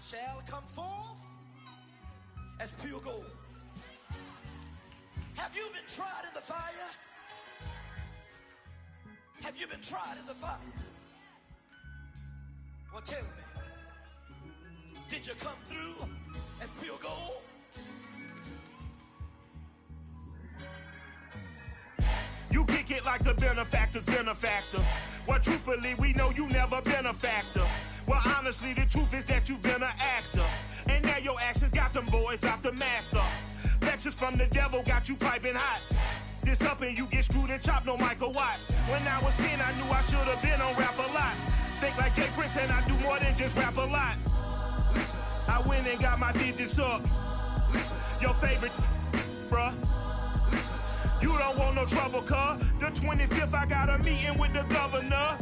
shall come forth as pure gold. Have you been tried in the fire? Have you been tried in the fire? Well, tell me, did you come through as pure gold? You kick it like the benefactor's benefactor. Well, truthfully, we know you never been a factor. Well, honestly, the truth is that you've been an actor. And now your actions got them boys about to mass up. Lectures from the devil got you piping hot. This up and you get screwed and chopped, no Michael Watts. When I was 10, I knew I should have been on rap a lot. Think like Jay Prince and I do more than just rap a lot. Listen, I went and got my digits up. Listen, your favorite, bruh. Listen, you don't want no trouble, cuz. The 25th, I got a meeting with the governor.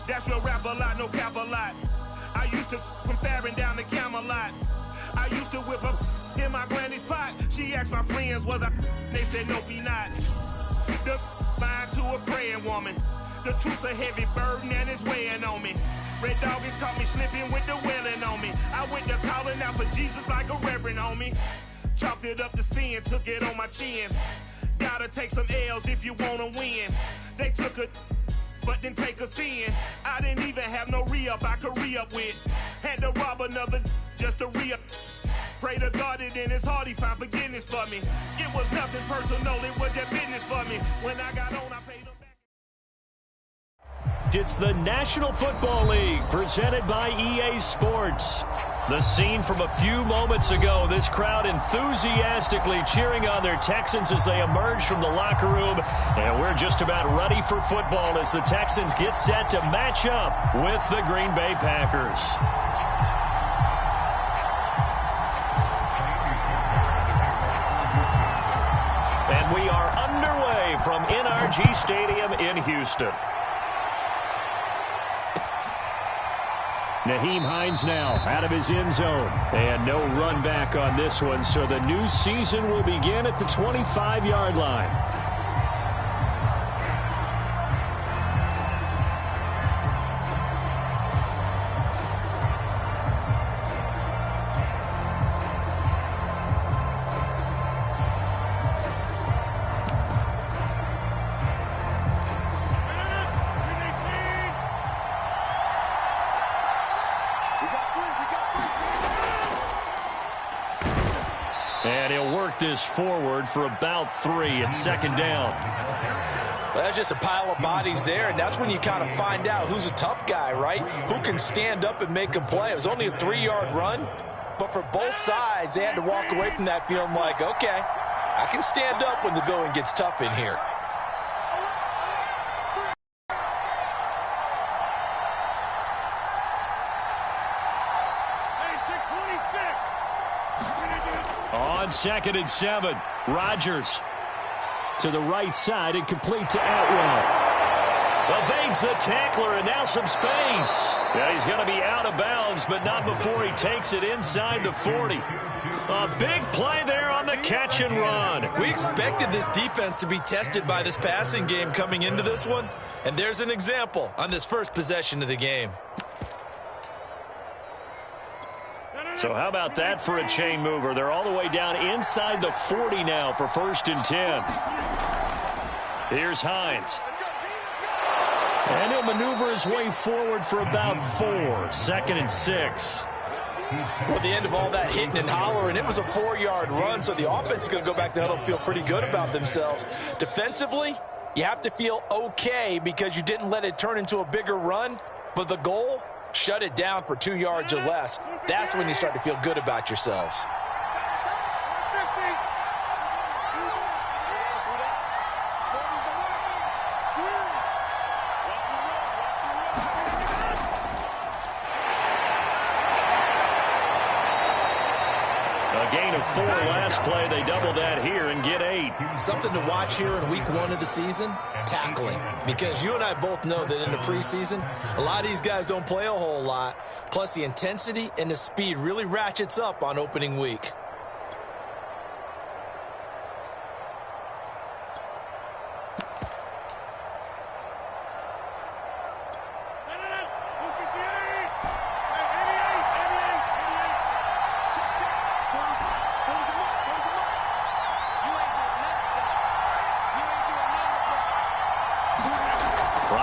That's real rap a lot, no cap a lot. I used to from Farron down to Camelot. I used to whip up in my granny's pot. She asked my friends, was I? They said, no, be not. The line to a praying woman. The truth's a heavy burden and it's weighing on me. Red Doggies caught me slipping with the wailing on me. I went to calling out for Jesus like a reverend on me. Chalked it up to sin, took it on my chin. Gotta take some L's if you wanna win. They took a but didn't take us in. I didn't even have no re-up I could re-up with. Had to rob another just to re-up. Pray to God that in his heart he found forgiveness for me. It was nothing personal, it was just business for me. When I got on, I paid him back. It's the National Football League presented by EA Sports. The scene from a few moments ago, this crowd enthusiastically cheering on their Texans as they emerge from the locker room. And we're just about ready for football as the Texans get set to match up with the Green Bay Packers. And we are underway from NRG Stadium in Houston. Nyheim Hines now out of his end zone. And no run back on this one, so the new season will begin at the 25-yard line. And he'll work this forward for about 3 at second down. Well, that's just a pile of bodies there, and that's when you kind of find out who's a tough guy, right? Who can stand up and make a play. It was only a 3-yard run, but for both sides, they had to walk away from that feeling like, okay, I can stand up when the going gets tough in here. On 2nd and 7, Rodgers to the right side and complete to Atwell. Evades the tackler and now some space. Yeah, he's going to be out of bounds, but not before he takes it inside the 40. A big play there on the catch and run. We expected this defense to be tested by this passing game coming into this one, and there's an example on this first possession of the game. So how about that for a chain mover? They're all the way down inside the 40 now for 1st and 10. Here's Hines. And he'll maneuver his way forward for about 4. 2nd and 6. Well, the end of all that hitting and hollering, it was a 4-yard run, so the offense is going to go back to huddle and feel pretty good about themselves. Defensively, you have to feel okay because you didn't let it turn into a bigger run, but the goal, shut it down for 2 yards or less. That's when you start to feel good about yourselves. A gain of 4 last play. They double that here and get 8. Something to watch here in week 1 of the season, tackling. Because you and I both know that in the preseason, a lot of these guys don't play a whole lot. Plus, the intensity and the speed really ratchets up on opening week.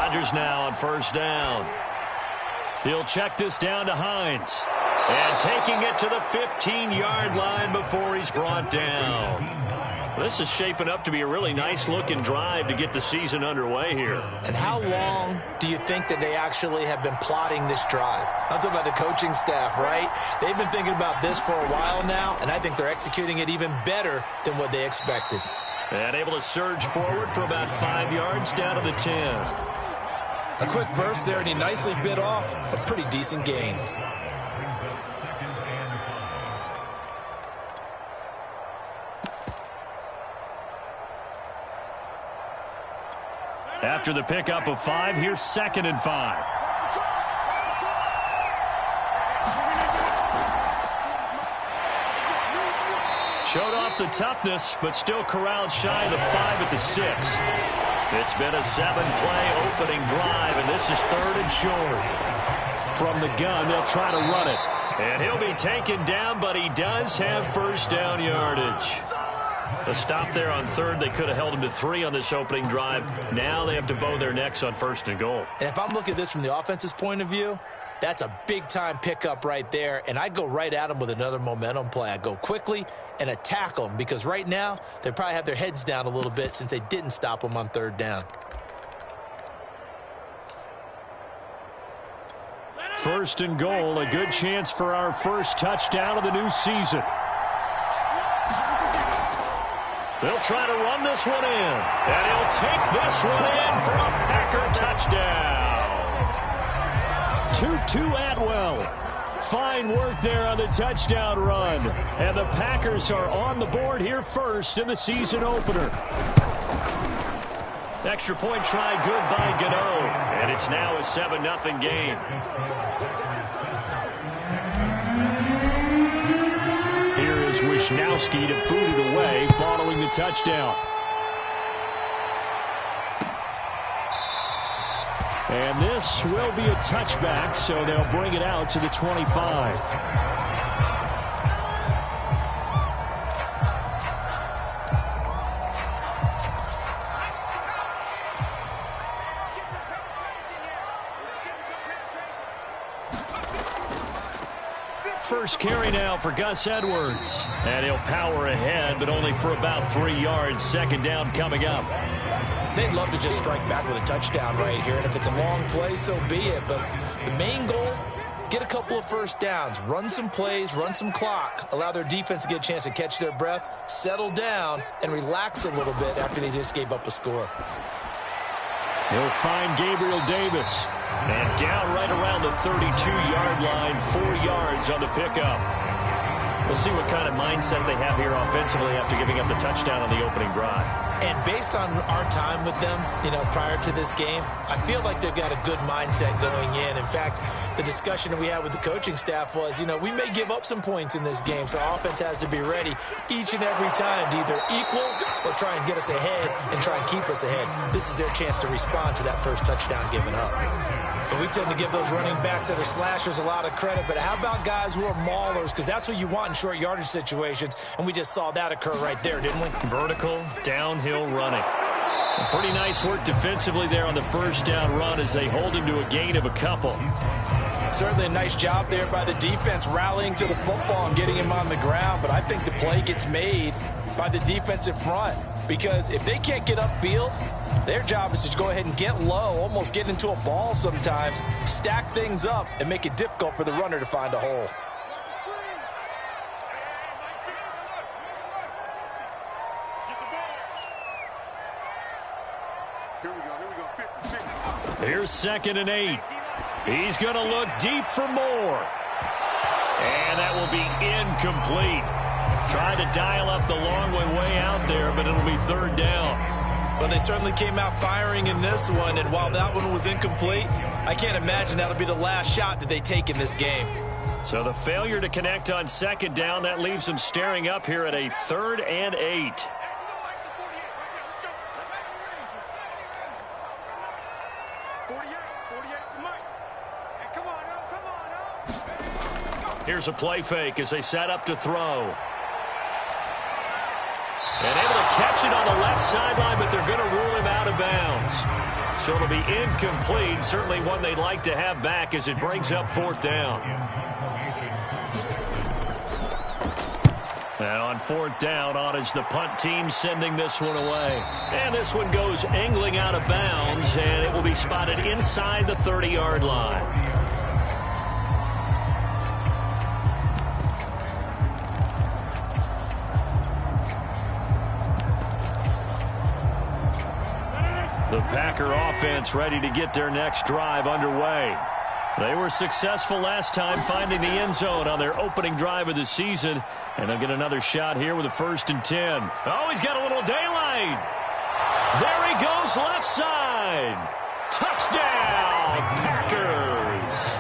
Rodgers now on first down. He'll check this down to Hines. And taking it to the 15-yard line before he's brought down. This is shaping up to be a really nice-looking drive to get the season underway here. And how long do you think that they actually have been plotting this drive? I'm talking about the coaching staff, right? They've been thinking about this for a while now, and I think they're executing it even better than what they expected. And able to surge forward for about 5 yards down to the 10. A quick burst there, and he nicely bit off a pretty decent gain. After the pickup of 5, here's 2nd and 5. Showed off the toughness, but still corralled shy of the 5 at the 6. It's been a 7-play opening drive, and this is 3rd and short. From the gun, they'll try to run it. And he'll be taken down, but he does have first down yardage. A stop there on 3rd. They could have held him to 3 on this opening drive. Now they have to bow their necks on 1st and goal. And if I'm looking at this from the offense's point of view, that's a big-time pickup right there. And I go right at them with another momentum play. I go quickly and attack them because right now they probably have their heads down a little bit since they didn't stop them on 3rd down. 1st and goal, a good chance for our first touchdown of the new season. They'll try to run this one in, and he'll take this one in for a Packer touchdown. 2-2 Atwell. Fine work there on the touchdown run. And the Packers are on the board here first in the season opener. Extra point try good by Gano, and it's now a 7-0 game. Wishnowski to boot it away following the touchdown. And this will be a touchback, so they'll bring it out to the 25. First carry now for Gus Edwards. And he'll power ahead, but only for about 3 yards. 2nd down coming up. They'd love to just strike back with a touchdown right here. And if it's a long play, so be it. But the main goal, get a couple of first downs. Run some plays, run some clock. Allow their defense to get a chance to catch their breath, settle down, and relax a little bit after they just gave up a score. He'll find Gabriel Davis. And down right around the 32-yard line, 4 yards on the pickup. We'll see what kind of mindset they have here offensively after giving up the touchdown on the opening drive. And based on our time with them, prior to this game, I feel like they've got a good mindset going in. In fact, the discussion that we had with the coaching staff was, we may give up some points in this game, so offense has to be ready each and every time to either equal or try and get us ahead and try and keep us ahead. This is their chance to respond to that first touchdown given up. And we tend to give those running backs that are slashers a lot of credit, but how about guys who are maulers? Because that's what you want in short yardage situations, and we just saw that occur right there, didn't we? Vertical, downhill running. Pretty nice work defensively there on the first down run as they hold him to a gain of a couple. Certainly a nice job there by the defense rallying to the football and getting him on the ground, but I think the play gets made by the defensive front because if they can't get upfield, their job is to go ahead and get low, almost get into a ball sometimes, stack things up, and make it difficult for the runner to find a hole. Here's 2nd and 8. He's going to look deep for more. And that will be incomplete. Tried to dial up the long way out there, but it'll be 3rd down. Well, they certainly came out firing in this one, and while that one was incomplete, I can't imagine that'll be the last shot that they take in this game. So the failure to connect on 2nd down, that leaves them staring up here at a 3rd and 8. Here's a play fake as they set up to throw. And able to catch it on the left sideline, but they're going to rule him out of bounds. so it'll be incomplete. Certainly one they'd like to have back as it brings up 4th down. And on 4th down, on is the punt team sending this one away. And this one goes angling out of bounds, and it will be spotted inside the 30-yard line. The Packer offense ready to get their next drive underway. They were successful last time finding the end zone on their opening drive of the season, and they'll get another shot here with a 1st and 10. Oh, he's got a little daylight. There he goes, left side. Touchdown, Packers.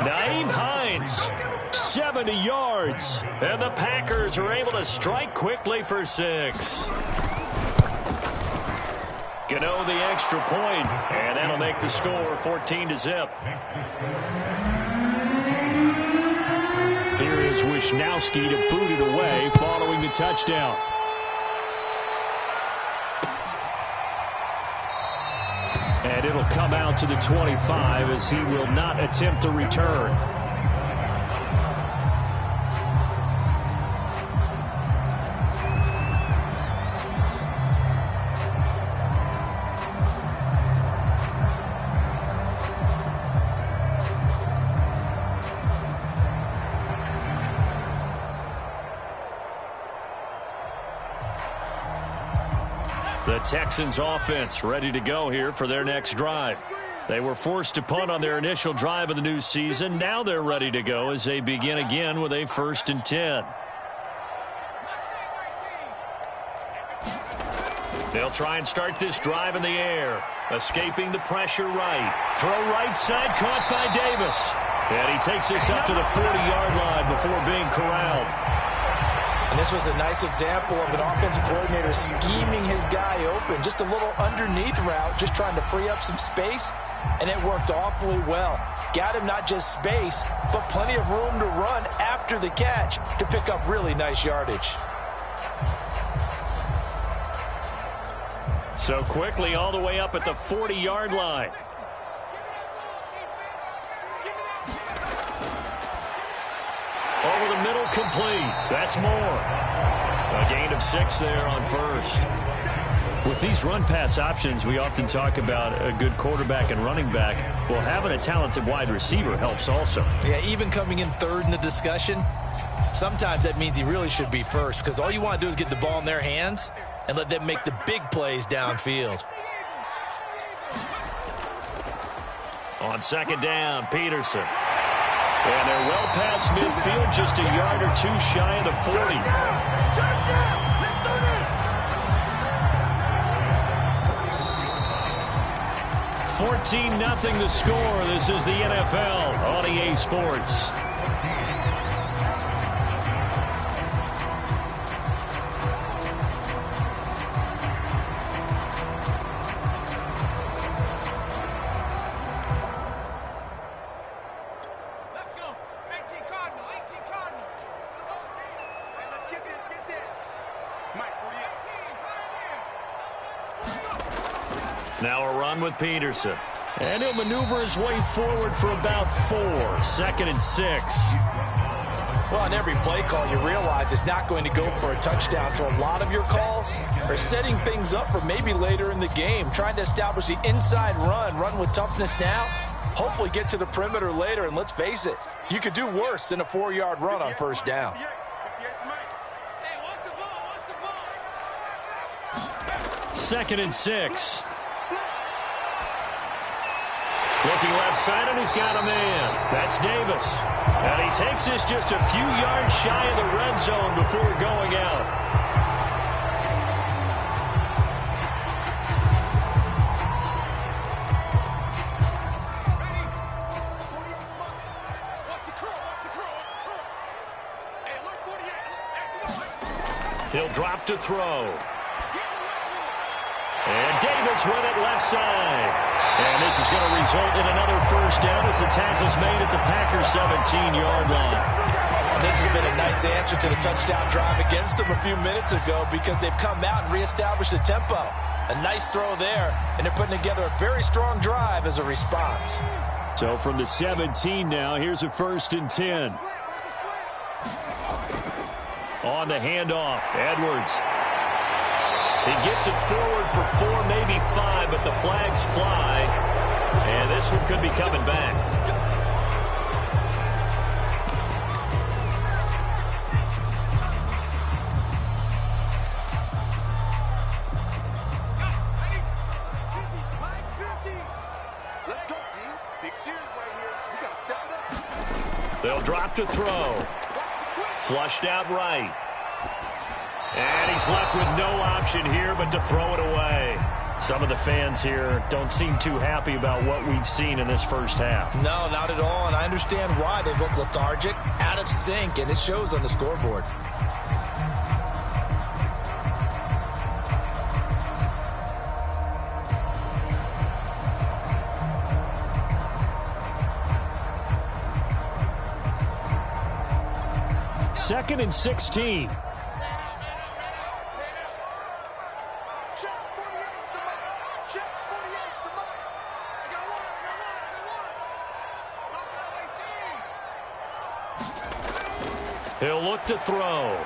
Nyheim Hines, 70 yards, and the Packers are able to strike quickly for 6. Gano the extra point, and that'll make the score 14-0. Here is Wisnowski to boot it away following the touchdown. And it'll come out to the 25 as he will not attempt a return. The Texans offense ready to go here for their next drive. They were forced to punt on their initial drive of the new season. Now they're ready to go as they begin again with a 1st and 10. They'll try and start this drive in the air. Escaping the pressure right. Throw right side caught by Davis. And he takes this up to the 40-yard line before being corralled. And this was a nice example of an offensive coordinator scheming his guy open. Just a little underneath route, just trying to free up some space, and it worked awfully well. Got him not just space, but plenty of room to run after the catch to pick up really nice yardage. So quickly all the way up at the 40-yard line. Over the middle, complete. That's more. A gain of 6 there on 1st. With these run-pass options, we often talk about a good quarterback and running back. Well, having a talented wide receiver helps also. Yeah, even coming in 3rd in the discussion, sometimes that means he really should be 1st, because all you want to do is get the ball in their hands and let them make the big plays downfield. On 2nd down, Peterson. And they're well past midfield, just a yard or 2 shy of the 40. 14-0 the score. This is the NFL on EA Sports. Now a run with Peterson. And he'll maneuver his way forward for about 4. 2nd and 6. Well, on every play call, you realize it's not going to go for a touchdown. So a lot of your calls are setting things up for maybe later in the game, trying to establish the inside run with toughness now, hopefully get to the perimeter later. And let's face it, you could do worse than a 4-yard run on 1st down. 2nd and 6. Looking left side, and he's got a man. That's Davis. And he takes this just a few yards shy of the red zone before going out. He'll drop to throw. And Davis with it left side. And this is going to result in another 1st down as the tackle's made at the Packers' 17-yard line. This has been a nice answer to the touchdown drive against them a few minutes ago because they've come out and reestablished the tempo. A nice throw there, and they're putting together a very strong drive as a response. So from the 17 now, here's a 1st and 10. On the handoff, Edwards. He gets it forward for 4, maybe 5, but the flags fly, and this one could be coming back. They'll drop to throw. Flushed out right. And he's left with no option here but to throw it away. Some of the fans here don't seem too happy about what we've seen in this first half. No, not at all, and I understand why. They look lethargic, out of sync, and it shows on the scoreboard. Second and 16. He'll look to throw.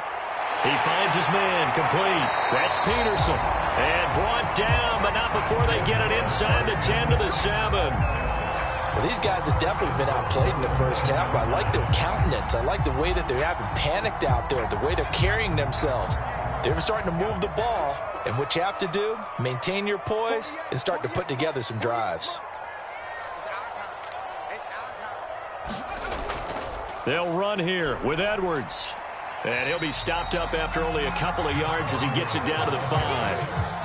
He finds his man complete. That's Peterson. And brought down, but not before they get it inside the 10 to the 7. Well, these guys have definitely been outplayed in the first half, but I like their countenance. I like the way that they haven't panicked out there, the way they're carrying themselves. They're starting to move the ball, and what you have to do, maintain your poise and start to put together some drives. They'll run here with Edwards. And he'll be stopped up after only a couple of yards as he gets it down to the 5.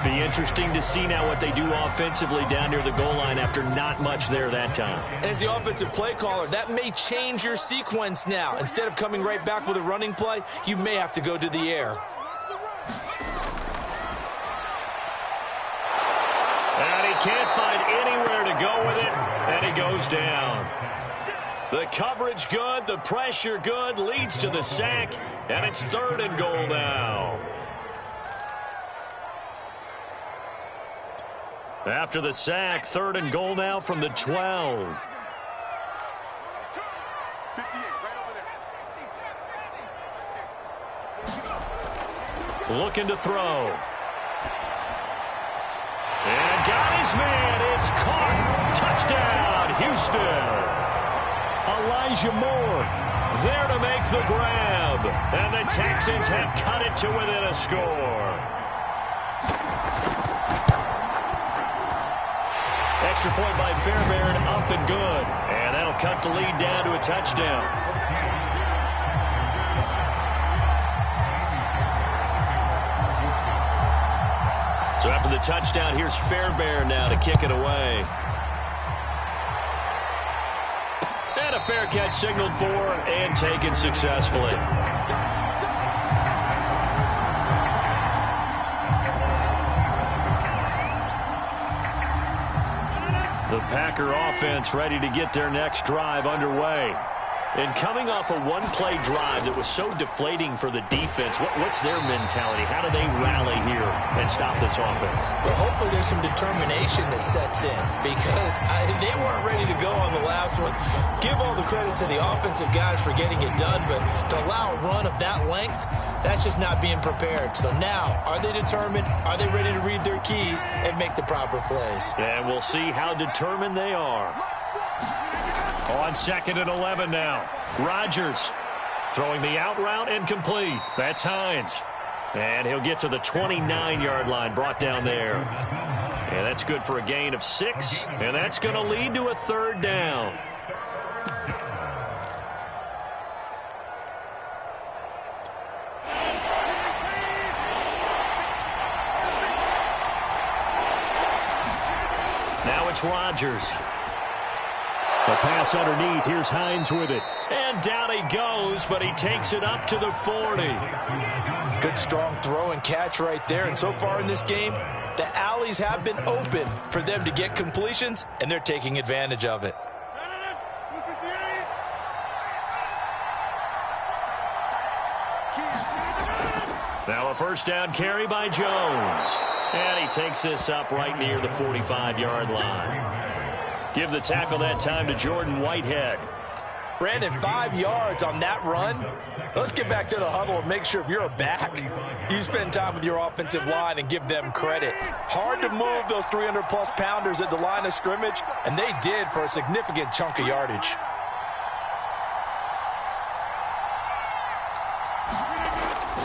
Be interesting to see now what they do offensively down near the goal line after not much there that time. As the offensive play caller, that may change your sequence now. Instead of coming right back with a running play, you may have to go to the air. And he can't find anywhere to go with it, and he goes down. The coverage good, the pressure good, leads to the sack, and it's 3rd and goal now. After the sack, 3rd and goal now from the 12. Looking to throw. And got his man. It's caught. Touchdown, Houston. Elijah Moore there to make the grab. And the Texans have cut it to within a score. Extra point by Fairbairn, up and good. And that'll cut the lead down to a touchdown. So after the touchdown, here's Fairbairn now to kick it away. And a fair catch signaled for and taken successfully. The Packer offense ready to get their next drive underway. And coming off a one-play drive that was so deflating for the defense, what's their mentality? How do they rally here and stop this offense? Well, hopefully there's some determination that sets in because they weren't ready to go on the last one. Give all the credit to the offensive guys for getting it done, but to allow a run of that length, that's just not being prepared. So now, are they determined? Are they ready to read their keys and make the proper plays? And we'll see how determined they are. On 2nd and 11 now. Rodgers throwing the out route and complete. That's Hines. And he'll get to the 29-yard line, brought down there. And that's good for a gain of 6. And that's going to lead to a 3rd down. Now it's Rodgers. The pass underneath. Here's Hines with it. And down he goes, but he takes it up to the 40. Good strong throw and catch right there. And so far in this game, the alleys have been open for them to get completions, and they're taking advantage of it. Now a 1st down carry by Jones. And he takes this up right near the 45-yard line. Give the tackle that time to Jordan Whitehead. Brandon, 5 yards on that run. Let's get back to the huddle and make sure if you're a back, you spend time with your offensive line and give them credit. Hard to move those 300-plus pounders at the line of scrimmage, and they did for a significant chunk of yardage.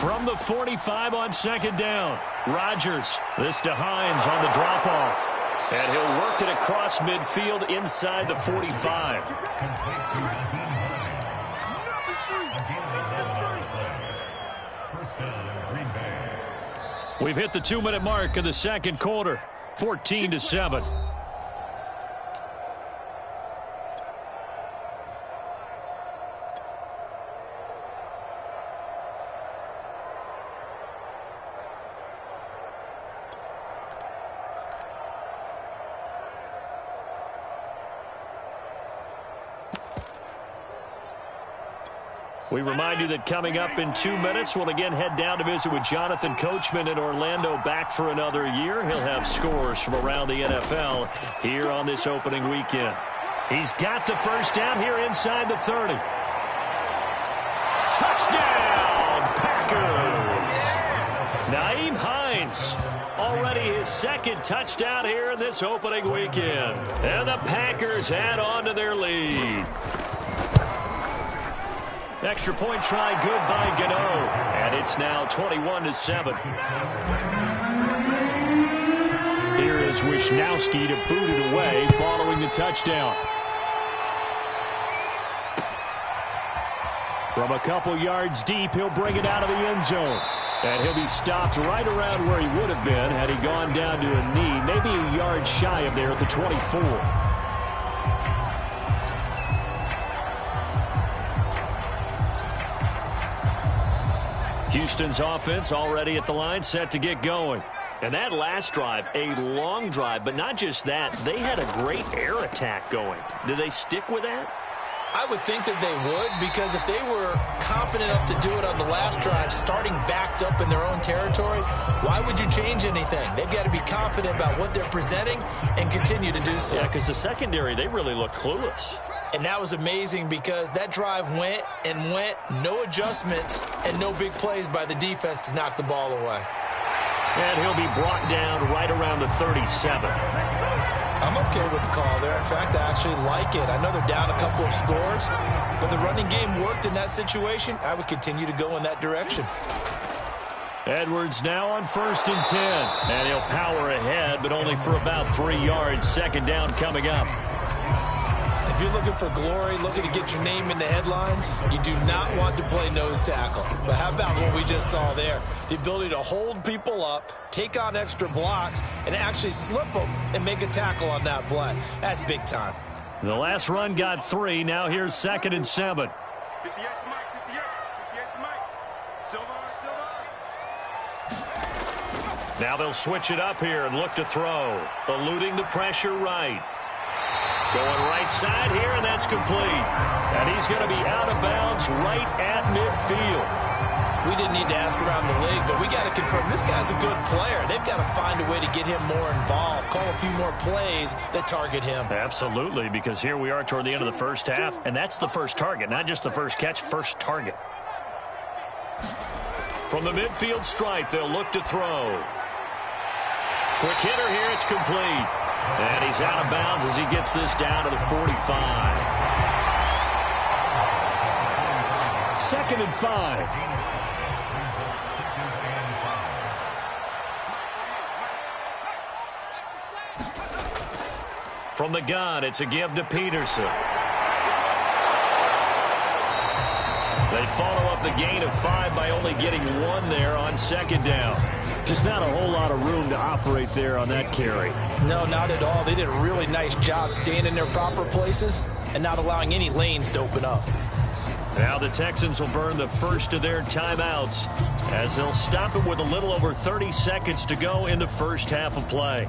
From the 45 on second down, Rodgers. This to Hines on the drop-off. And he'll work it across midfield inside the 45. We've hit the 2-minute mark of the second quarter, 14-7. We remind you that coming up in 2 minutes, we'll again head down to visit with Jonathan Coachman in Orlando, back for another year. He'll have scores from around the NFL here on this opening weekend. He's got the first down here inside the 30. Touchdown, Packers! Nyheim Hines, already his second touchdown here in this opening weekend. And the Packers add on to their lead. Extra point try good by Gano. And it's now 21-7. Here is Wisnowski to boot it away following the touchdown. From a couple yards deep, he'll bring it out of the end zone. And he'll be stopped right around where he would have been had he gone down to a knee, maybe a yard shy of there at the 24. Houston's offense already at the line, set to get going. And that last drive, a long drive, but not just that, they had a great air attack going. Do they stick with that? I would think that they would, because if they were confident enough to do it on the last drive, starting backed up in their own territory, why would you change anything? They've got to be confident about what they're presenting and continue to do so. Yeah, because the secondary, they really look clueless. And that was amazing because that drive went and went, no adjustments and no big plays by the defense to knock the ball away. And he'll be brought down right around the 37. I'm okay with the call there. In fact, I actually like it. I know they're down a couple of scores, but the running game worked in that situation. I would continue to go in that direction. Edwards now on 1st and 10. And he'll power ahead, but only for about 3 yards. Second down coming up. If you're looking for glory, looking to get your name in the headlines, you do not want to play nose tackle. But how about what we just saw there? The ability to hold people up, take on extra blocks, and actually slip them and make a tackle on that play. That's big time. The last run got 3. Now here's 2nd and 7. 58 to Mike, 58 to Mike. Silver. Now they'll switch it up here and look to throw. Eluding the pressure right. Going right side here, and that's complete. And he's going to be out of bounds right at midfield. We didn't need to ask around the league, but we got to confirm this guy's a good player. They've got to find a way to get him more involved, call a few more plays that target him. Absolutely, because here we are toward the end of the first half, and that's the first target, not just the first catch, first target. From the midfield stripe, they'll look to throw. Quick hitter here, it's complete. And he's out of bounds as he gets this down to the 45. 2nd and 5. From the gun, it's a give to Peterson. They follow up the gain of 5 by only getting 1 there on 2nd down. Just not a whole lot of room to operate there on that carry. No, not at all. They did a really nice job staying in their proper places and not allowing any lanes to open up. Now the Texans will burn the first of their timeouts as they'll stop it with a little over 30 seconds to go in the first half of play.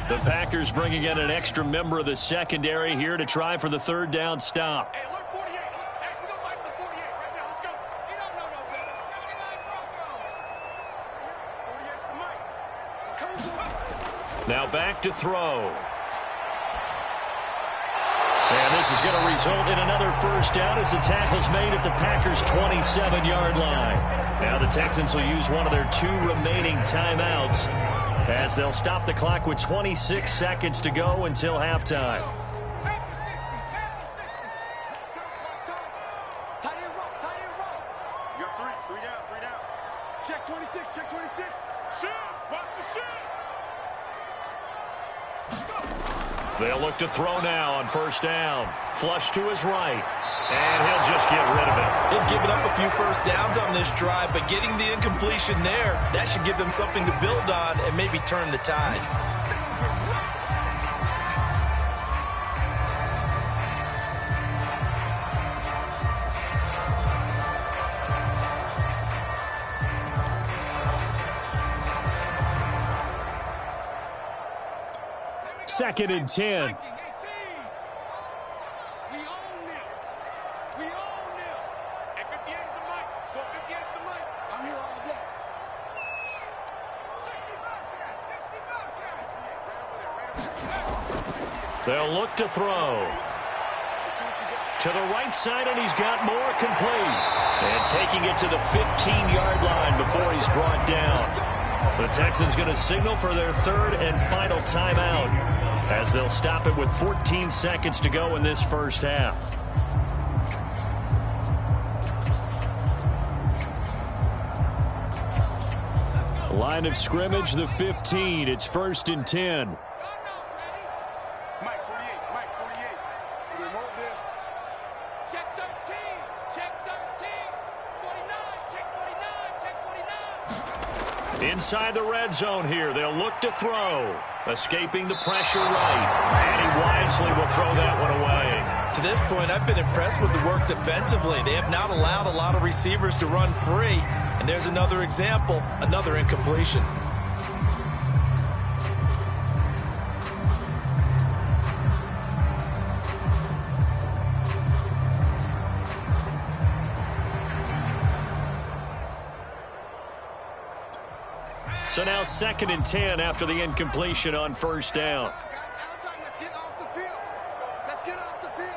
The Packers bringing in an extra member of the secondary here to try for the 3rd down stop. Hey, look, 48. Hey, we go back to 48 right now. Let's go. No. 48 to Mike. Now back to throw. And this is going to result in another first down as the tackle's made at the Packers' 27-yard line. Now the Texans will use one of their 2 remaining timeouts as they'll stop the clock with 26 seconds to go until halftime. Check 26, check 26. Shoot! Watch the shoot! They'll look to throw now on first down. Flush to his right. And he'll just get rid of it. They've given up a few first downs on this drive, but getting the incompletion there, that should give them something to build on and maybe turn the tide. Second and 10. They'll look to throw. To the right side, and he's got more complete. And taking it to the 15-yard line before he's brought down. The Texans going to signal for their 3rd and final timeout as they'll stop it with 14 seconds to go in this first half. Line of scrimmage, the 15. It's 1st and 10. Mike 48, Mike 48. Remote this. Check 13, check 13. 49, check 49, check 49. Inside the red zone here, they'll look to throw. Escaping the pressure right. And he wisely will throw that one away. To this point, I've been impressed with the work defensively. They have not allowed a lot of receivers to run free. And there's another example, another incompletion. So now 2nd and 10 after the incompletion on first down. Let's get off the field. Let's get off the field.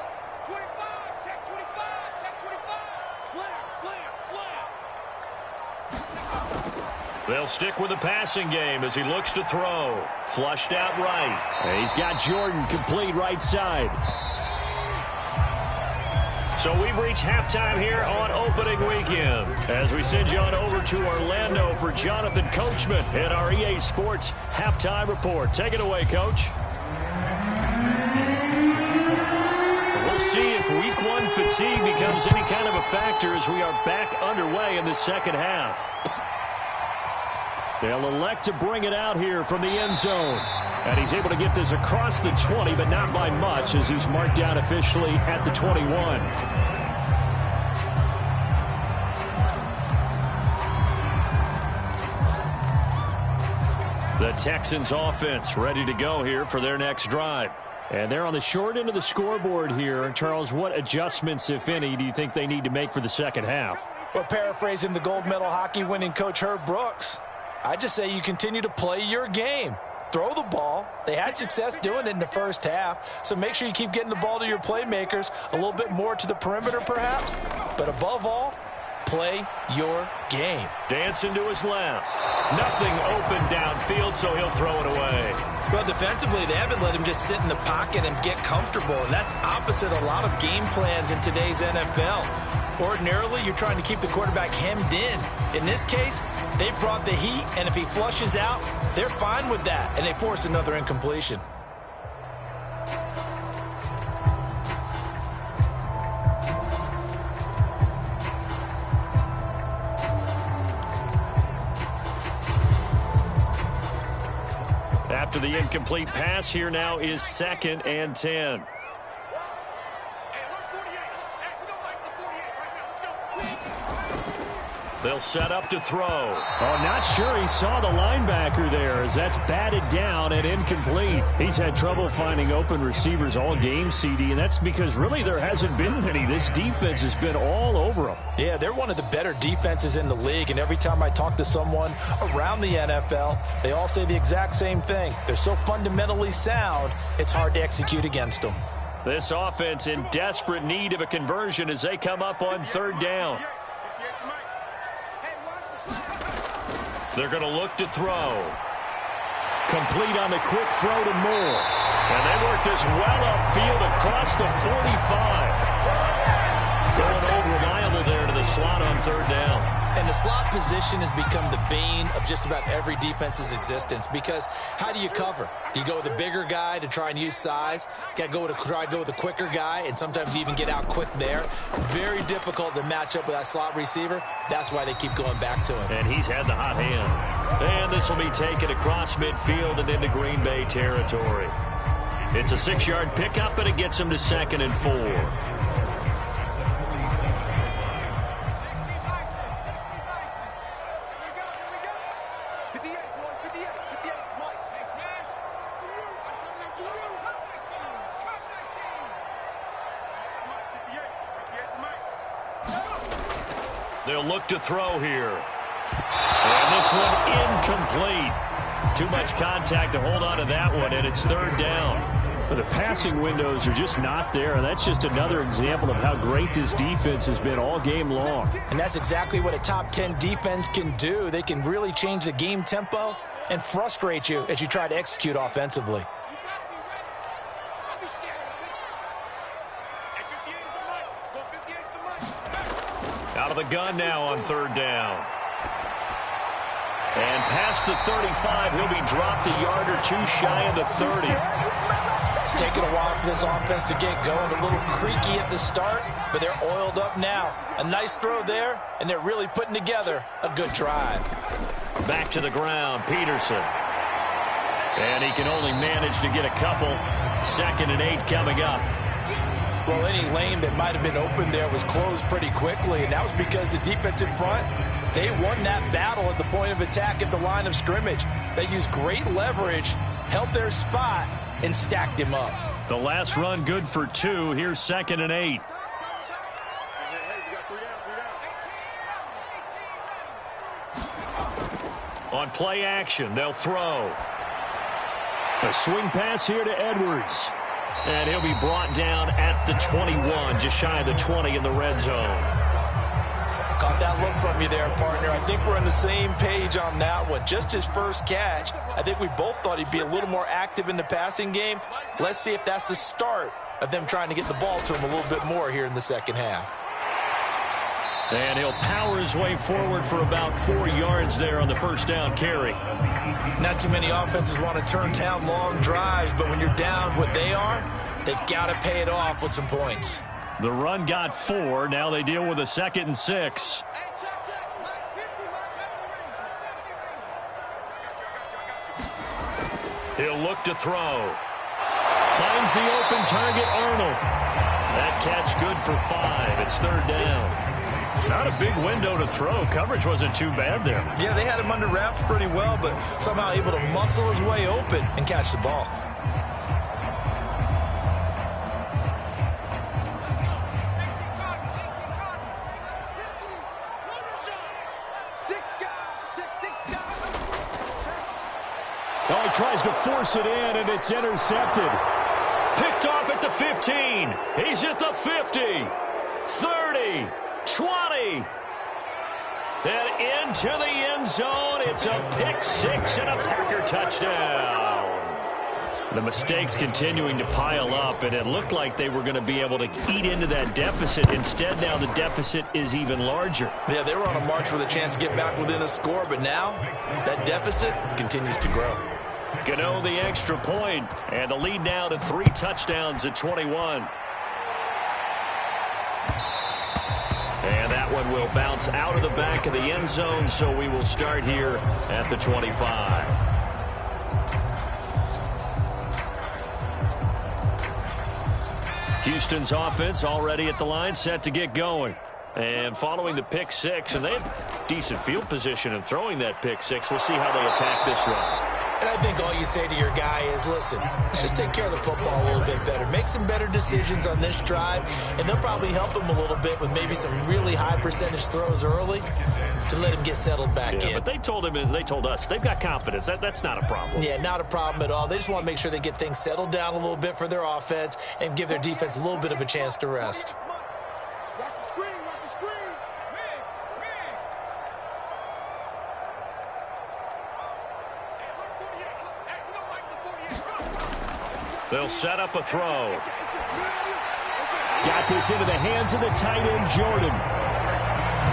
25, check 25, check 25. Slam, slam, slam. They'll stick with the passing game as he looks to throw. Flushed out right. And he's got Jordan complete right side. So we've reached halftime here on opening weekend as we send you on over to Orlando for Jonathan Coachman in our EA Sports Halftime Report. Take it away, Coach. We'll see if Week 1 fatigue becomes any kind of a factor as we are back underway in the second half. They'll elect to bring it out here from the end zone. And he's able to get this across the 20, but not by much as he's marked down officially at the 21. The Texans offense ready to go here for their next drive. And they're on the short end of the scoreboard here. Charles, what adjustments, if any, do you think they need to make for the second half? Well, paraphrasing the gold medal hockey winning coach Herb Brooks, I just say you continue to play your game. Throw the ball. They had success doing it in the first half, so make sure you keep getting the ball to your playmakers, a little bit more to the perimeter perhaps, but above all, play your game. Dancing to his left. Nothing open downfield, so he'll throw it away. Well, defensively, they haven't let him just sit in the pocket and get comfortable, and that's opposite a lot of game plans in today's NFL. Ordinarily, you're trying to keep the quarterback hemmed in. In this case, they brought the heat, and if he flushes out, they're fine with that, and they force another incompletion. After the incomplete pass, here now is 2nd and 10. They'll set up to throw. Oh, not sure he saw the linebacker there as that's batted down and incomplete. He's had trouble finding open receivers all game, CD, and that's because really there hasn't been many. This defense has been all over them. Yeah, they're one of the better defenses in the league, and every time I talk to someone around the NFL, they all say the exact same thing. They're so fundamentally sound, it's hard to execute against them. This offense in desperate need of a conversion as they come up on third down. They're going to look to throw. Complete on the quick throw to Moore. And they work this well upfield across the 45. Going over reliable there to the slot on third down. And the slot position has become the bane of just about every defense's existence because how do you cover? Do you go with a bigger guy to try and use size? Got to try to go with a quicker guy, and sometimes you even get out quick there. Very difficult to match up with that slot receiver. That's why they keep going back to him. And he's had the hot hand. And this will be taken across midfield and into Green Bay territory. It's a 6-yard pickup, and it gets him to 2nd and 4. They'll look to throw here. And this one incomplete. Too much contact to hold on to that one, and it's third down. But the passing windows are just not there, and that's just another example of how great this defense has been all game long. And that's exactly what a top 10 defense can do. They can really change the game tempo and frustrate you as you try to execute offensively. Out of the gun now on third down. And past the 35, he'll be dropped a yard or two shy of the 30. It's taken a while for this offense to get going. A little creaky at the start, but they're oiled up now. A nice throw there, and they're really putting together a good drive. Back to the ground, Peterson. And he can only manage to get a couple. 2nd and 8 coming up. Well, any lane that might have been open there was closed pretty quickly, and that was because the defense in front, they won that battle at the point of attack at the line of scrimmage. They used great leverage, held their spot, and stacked him up. The last run good for 2. Here's 2nd and 8. On play action, they'll throw. A swing pass here to Edwards. And he'll be brought down at the 21, just shy of the 20 in the red zone. Caught that look from you there, partner. I think we're on the same page on that one. Just his first catch. I think we both thought he'd be a little more active in the passing game. Let's see if that's the start of them trying to get the ball to him a little bit more here in the second half. And he'll power his way forward for about 4 yards there on the first down carry. Not too many offenses want to turn down long drives, but when you're down what they are, they've got to pay it off with some points. The run got 4. Now they deal with a 2nd and 6. He'll look to throw. Finds the open target, Arnold. That catch good for 5. It's third down. Not a big window to throw. Coverage wasn't too bad there. Yeah, they had him under wraps pretty well, but somehow able to muscle his way open and catch the ball. Oh, he tries to force it in, and it's intercepted. Picked off at the 15. He's at the 50. 30. 20. And into the end zone. It's a pick 6 and a Packer touchdown. The mistakes continuing to pile up, and it looked like they were going to be able to eat into that deficit. Instead, now the deficit is even larger. Yeah, they were on a march with a chance to get back within a score, but now that deficit continues to grow. Gano the extra point, and the lead now to 3 touchdowns at 21. And that one will bounce out of the back of the end zone, so we will start here at the 25. Houston's offense already at the line, set to get going. And following the pick 6, and they have decent field position and throwing that pick six. We'll see how they attack this run. And I think all you say to your guy is, listen, let's just take care of the football a little bit better. Make some better decisions on this drive, and they'll probably help him a little bit with maybe some really high percentage throws early to let him get settled back in. But they told him and they told us they've got confidence. That's not a problem. Yeah, not a problem at all. They just want to make sure they get things settled down a little bit for their offense and give their defense a little bit of a chance to rest. Watch the screen, watch the screen. They'll set up a throw. Got this into the hands of the tight end, Jordan.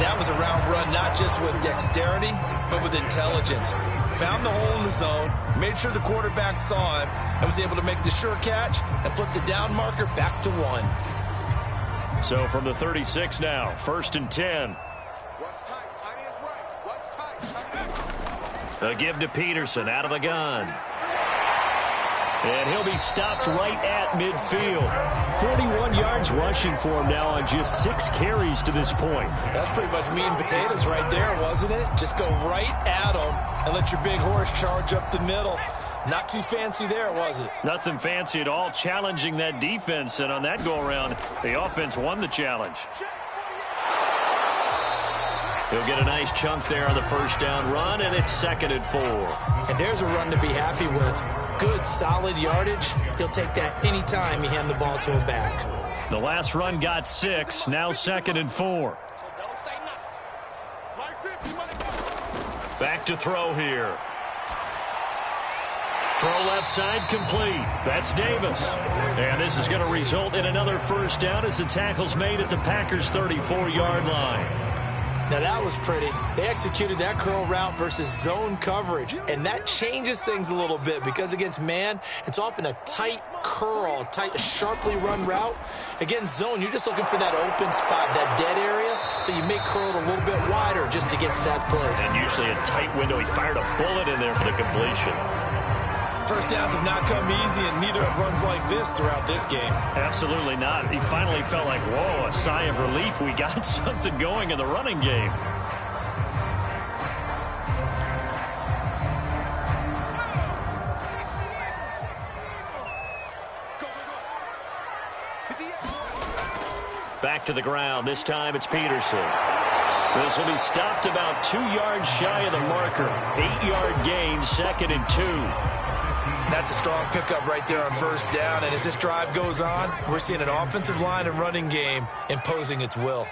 That was a route run not just with dexterity, but with intelligence. Found the hole in the zone, made sure the quarterback saw him, and was able to make the sure catch and flip the down marker back to 1. So from the 36 now, 1st and 10. What's tight? Timing is right. What's tight? A give to Peterson out of the gun. And he'll be stopped right at midfield. 41 yards rushing for him now on just 6 carries to this point. That's pretty much meat and potatoes right there, wasn't it? Just go right at him and let your big horse charge up the middle. Not too fancy there, was it? Nothing fancy at all, challenging that defense. And on that go-around, the offense won the challenge. He'll get a nice chunk there on the first down run, and it's 2nd and 4. And there's a run to be happy with. Good, solid yardage. He'll take that any time you hand the ball to him back. The last run got 6, now 2nd and 4. Back to throw here. Throw left side complete. That's Davis. And this is going to result in another first down as the tackle's made at the Packers' 34-yard line. Now that was pretty. They executed that curl route versus zone coverage, and that changes things a little bit because against man, it's often a tight curl, tight, sharply run route. Against zone, you're just looking for that open spot, that dead area, so you may curl it a little bit wider just to get to that place. And usually a tight window. He fired a bullet in there for the completion. First downs have not come easy, and neither have runs like this throughout this game. Absolutely not. He finally felt like, whoa, a sigh of relief. We got something going in the running game. Back to the ground. This time it's Peterson. This will be stopped about 2 yards shy of the marker. 8-yard gain, 2nd and 2. That's a strong pickup right there on first down, and as this drive goes on, we're seeing an offensive line and running game imposing its will.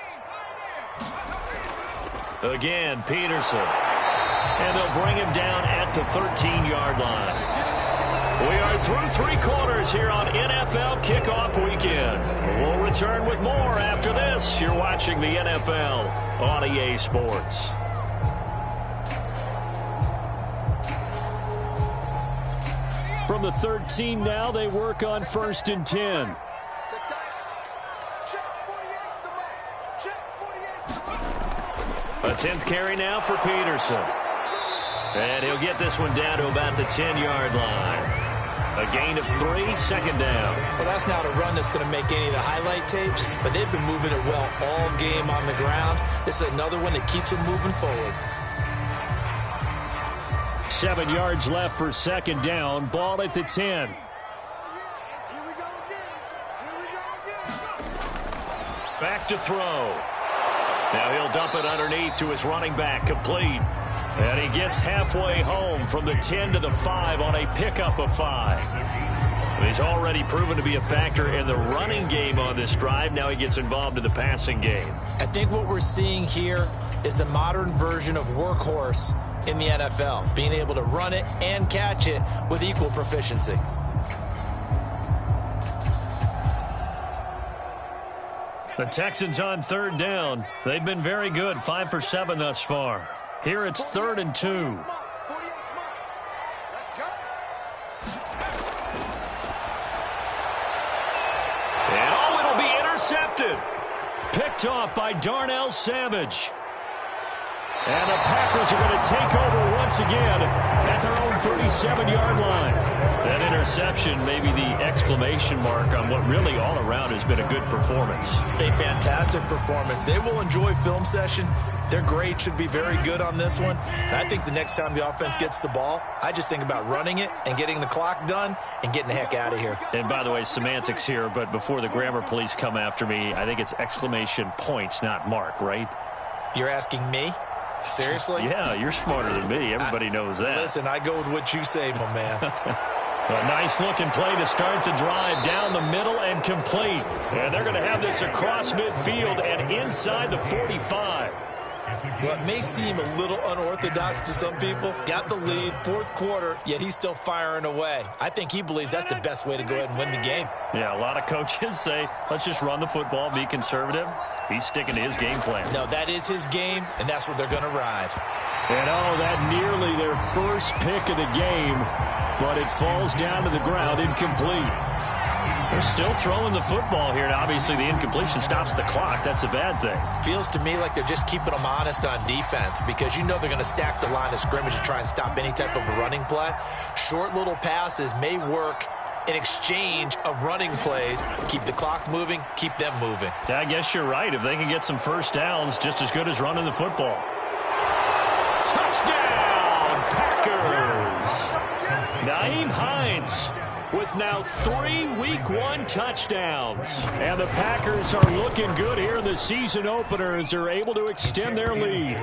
Again, Peterson. And they'll bring him down at the 13-yard line. We are through 3 quarters here on NFL Kickoff Weekend. We'll return with more after this. You're watching the NFL on EA Sports. From the 13 now, they work on 1st and 10. A 10th carry now for Peterson. And he'll get this one down to about the 10-yard line. A gain of 3, 2nd down. Well, that's not a run that's going to make any of the highlight tapes, but they've been moving it well all game on the ground. This is another one that keeps them moving forward. 7 yards left for 2nd down. Ball at the 10. Back to throw. Now he'll dump it underneath to his running back, complete. And he gets halfway home from the 10 to the 5 on a pickup of 5. He's already proven to be a factor in the running game on this drive. Now he gets involved in the passing game. I think what we're seeing here is the modern version of workhorse in the NFL, being able to run it and catch it with equal proficiency. The Texans on 3rd down. They've been very good, 5 for 7 thus far. Here it's 3rd and 2. And it'll be intercepted. Picked off by Darnell Savage. And the Packers are going to take over once again at their own 37-yard line. That interception may be the exclamation mark on what really all around has been a good performance. A fantastic performance. They will enjoy film session Their grade should be very good on this one. And I think the next time the offense gets the ball, I just think about running it and getting the clock done and getting the heck out of here. And by the way, semantics here, but before the grammar police come after me, I think it's exclamation point, not mark, right? You're asking me? Seriously? Yeah, you're smarter than me. Everybody knows that. Listen, I go with what you say, my man. A nice-looking play to start the drive down the middle and complete. And they're going to have this across midfield and inside the 45. Well, it may seem a little unorthodox to some people. Got the lead, fourth quarter, yet he's still firing away. I think he believes that's the best way to go ahead and win the game. Yeah, a lot of coaches say, let's just run the football, be conservative. He's sticking to his game plan. No, that is his game, and that's what they're going to ride. And that nearly their first pick of the game, but it falls down to the ground incomplete. They're still throwing the football here, and obviously the incompletion stops the clock. That's a bad thing. Feels to me like they're just keeping them honest on defense because you know they're going to stack the line of scrimmage to try and stop any type of a running play. Short little passes may work in exchange of running plays. Keep the clock moving, keep them moving. I guess you're right. If they can get some first downs, just as good as running the football. Touchdown, Packers! Nyheim Hines with now 3 Week 1 touchdowns. And the Packers are looking good here in the season opener as they're able to extend their lead.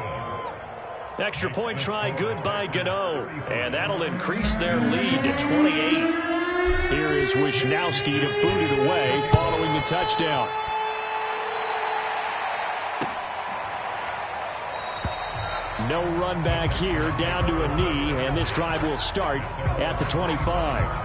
Extra point try good by Gano. And that'll increase their lead to 28. Here is Wisnowski to boot it away following the touchdown. No run back here, down to a knee, and this drive will start at the 25.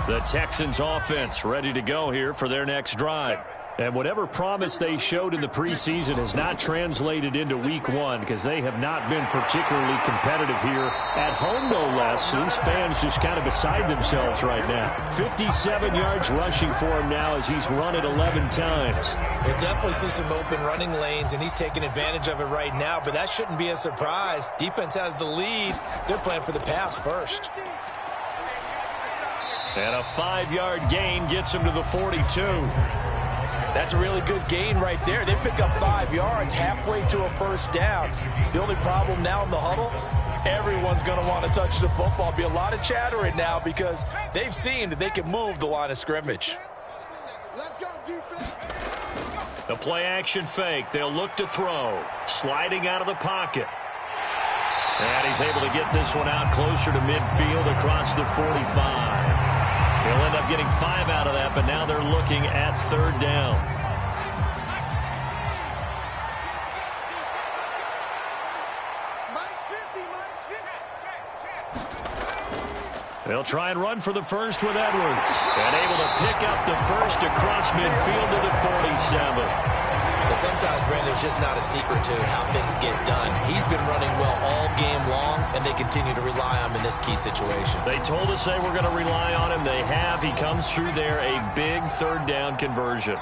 The Texans offense ready to go here for their next drive. And whatever promise they showed in the preseason has not translated into Week 1 because they have not been particularly competitive here at home, no less. So these fans just kind of beside themselves right now. 57 yards rushing for him now as he's run it 11 times. We'll definitely see some open running lanes, and he's taking advantage of it right now, but that shouldn't be a surprise. Defense has the lead. They're playing for the pass first. And a 5-yard gain gets him to the 42. That's a really good gain right there. They pick up 5 yards halfway to a first down. The only problem now in the huddle, everyone's going to want to touch the football. Be a lot of chattering now because they've seen that they can move the line of scrimmage. Let's go, defense. The play action fake. They'll look to throw. Sliding out of the pocket. And he's able to get this one out closer to midfield across the 45. He'll end up getting 5 out of that, but now they're looking at third down. They'll try and run for the first with Edwards. And able to pick up the first across midfield to the 47. But sometimes, Brandon, there's just not a secret to how things get done. He's been running well all game long, and they continue to rely on him in this key situation. They told us they were going to rely on him. They have. He comes through there, a big third down conversion.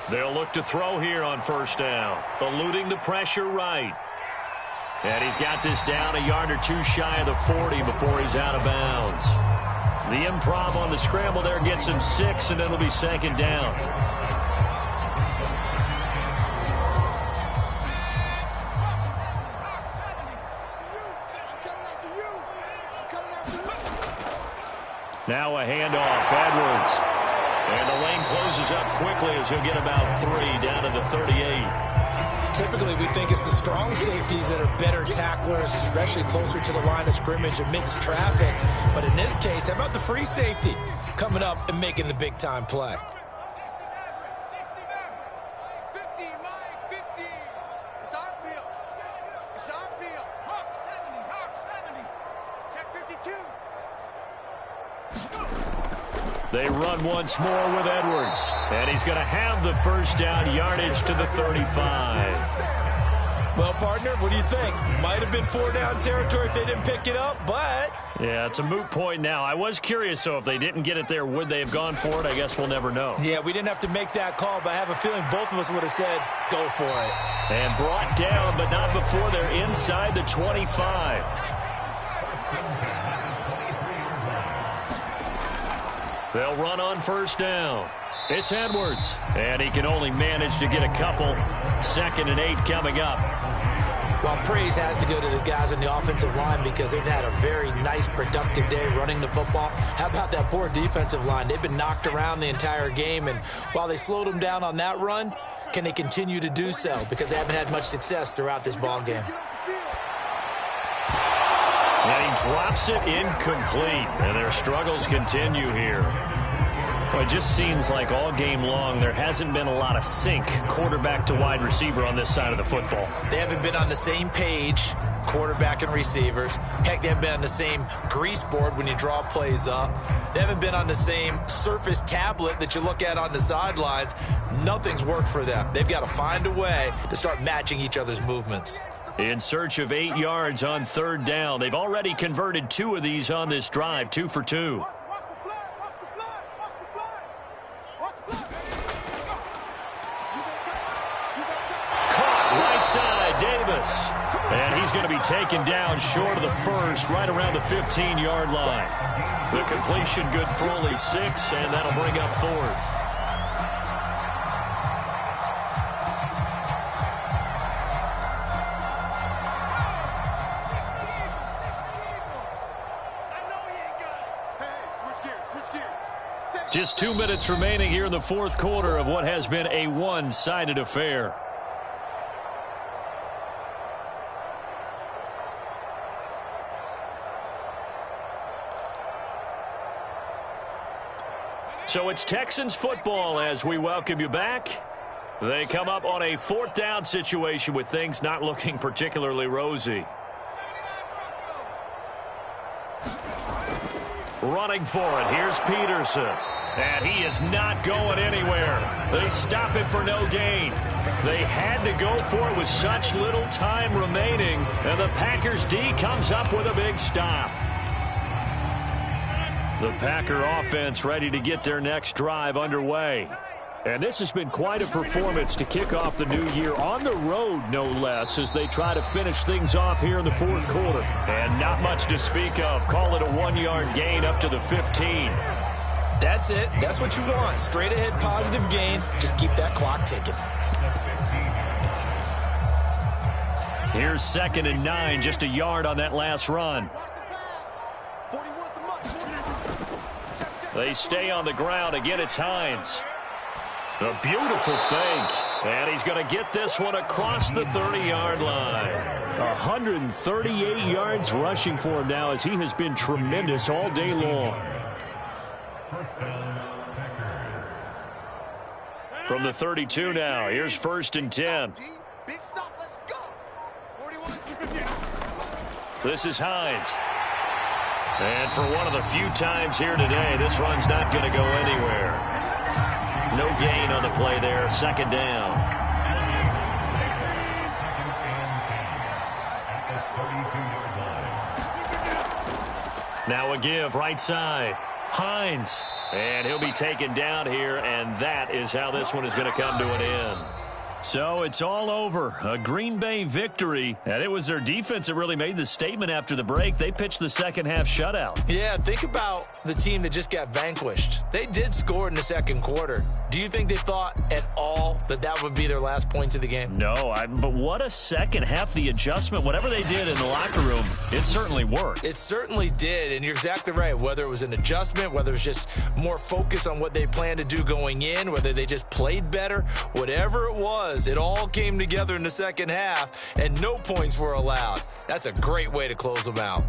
They'll look to throw here on first down. Eluding the pressure right. And he's got this down a yard or two shy of the 40 before he's out of bounds. The improv on the scramble there gets him 6, and it'll be second down. Now a handoff, Edwards. And the lane closes up quickly as he'll get about 3 down to the 38. Typically, we think it's the strong safeties that are better tacklers, especially closer to the line of scrimmage amidst traffic. But in this case, how about the free safety coming up and making the big-time play? 50, Mike, 50. It's our field. It's our field. Hawk 70. Check 52. They run once more with Edwards. And he's going to have the first down yardage to the 35. Well, partner, what do you think? Might have been 4-down territory if they didn't pick it up, but... Yeah, it's a moot point now. I was curious, so if they didn't get it there, would they have gone for it? I guess we'll never know. Yeah, we didn't have to make that call, but I have a feeling both of us would have said, go for it. And brought down, but not before they're inside the 25. They'll run on first down. It's Edwards, and he can only manage to get a couple. 2nd and 8 coming up. Well, praise has to go to the guys on the offensive line because they've had a very nice, productive day running the football. How about that poor defensive line? They've been knocked around the entire game, and while they slowed them down on that run, can they continue to do so? Because they haven't had much success throughout this ball game. And he drops it incomplete, and their struggles continue here. Well, it just seems like all game long there hasn't been a lot of sync quarterback to wide receiver on this side of the football. They haven't been on the same page, quarterback and receivers. Heck, they haven't been on the same grease board when you draw plays up. They haven't been on the same Surface tablet that you look at on the sidelines. Nothing's worked for them. They've got to find a way to start matching each other's movements. In search of 8 yards on 3rd down. They've already converted 2 of these on this drive, 2 for 2. Right side, Davis. And he's going to be taken down short of the first, right around the 15-yard line. The completion good for only 6, and that'll bring up 4th. Just 2 minutes remaining here in the 4th quarter of what has been a one-sided affair. So it's Texans football as we welcome you back. They come up on a 4th down situation with things not looking particularly rosy. Running for it, here's Peterson. And he is not going anywhere. They stop him for no gain. They had to go for it with such little time remaining. And the Packers D comes up with a big stop. The Packer offense ready to get their next drive underway. And this has been quite a performance to kick off the new year on the road, no less, as they try to finish things off here in the 4th quarter. And not much to speak of. Call it a 1-yard gain up to the 15. That's it. That's what you want. Straight ahead positive gain. Just keep that clock ticking. Here's 2nd and 9, just a yard on that last run. They stay on the ground. Again, it's Hines. A beautiful fake. And he's going to get this one across the 30-yard line. 138 yards rushing for him now as he has been tremendous all day long. From the 32 now, here's 1st and 10. Big stop, let's go. 41. This is Hines. And for one of the few times here today, this run's not going to go anywhere. No gain on the play there, 2nd down. Now a give, right side. Hines. And he'll be taken down here, and that is how this one is going to come to an end. So it's all over. A Green Bay victory. And it was their defense that really made the statement after the break. They pitched the second-half shutout. Yeah, think about the team that just got vanquished. They did score in the 2nd quarter. Do you think they thought at all that that would be their last points of the game? No, but what a second half. The adjustment, whatever they did in the locker room, it certainly worked. It certainly did, and you're exactly right. Whether it was an adjustment, whether it was just more focus on what they planned to do going in, whether they just played better, whatever it was, it all came together in the 2nd half, and no points were allowed. That's a great way to close them out.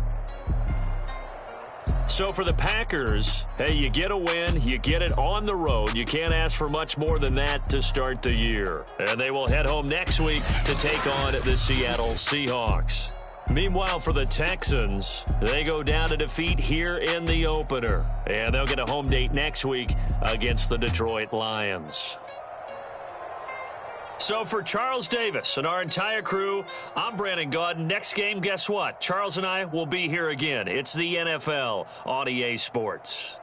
So for the Packers, hey, you get a win, you get it on the road. You can't ask for much more than that to start the year. And they will head home next week to take on the Seattle Seahawks. Meanwhile, for the Texans, they go down to defeat here in the opener. And they'll get a home date next week against the Detroit Lions. So for Charles Davis and our entire crew, I'm Brandon Gaudin. Next game, guess what? Charles and I will be here again. It's the NFL on EA Sports.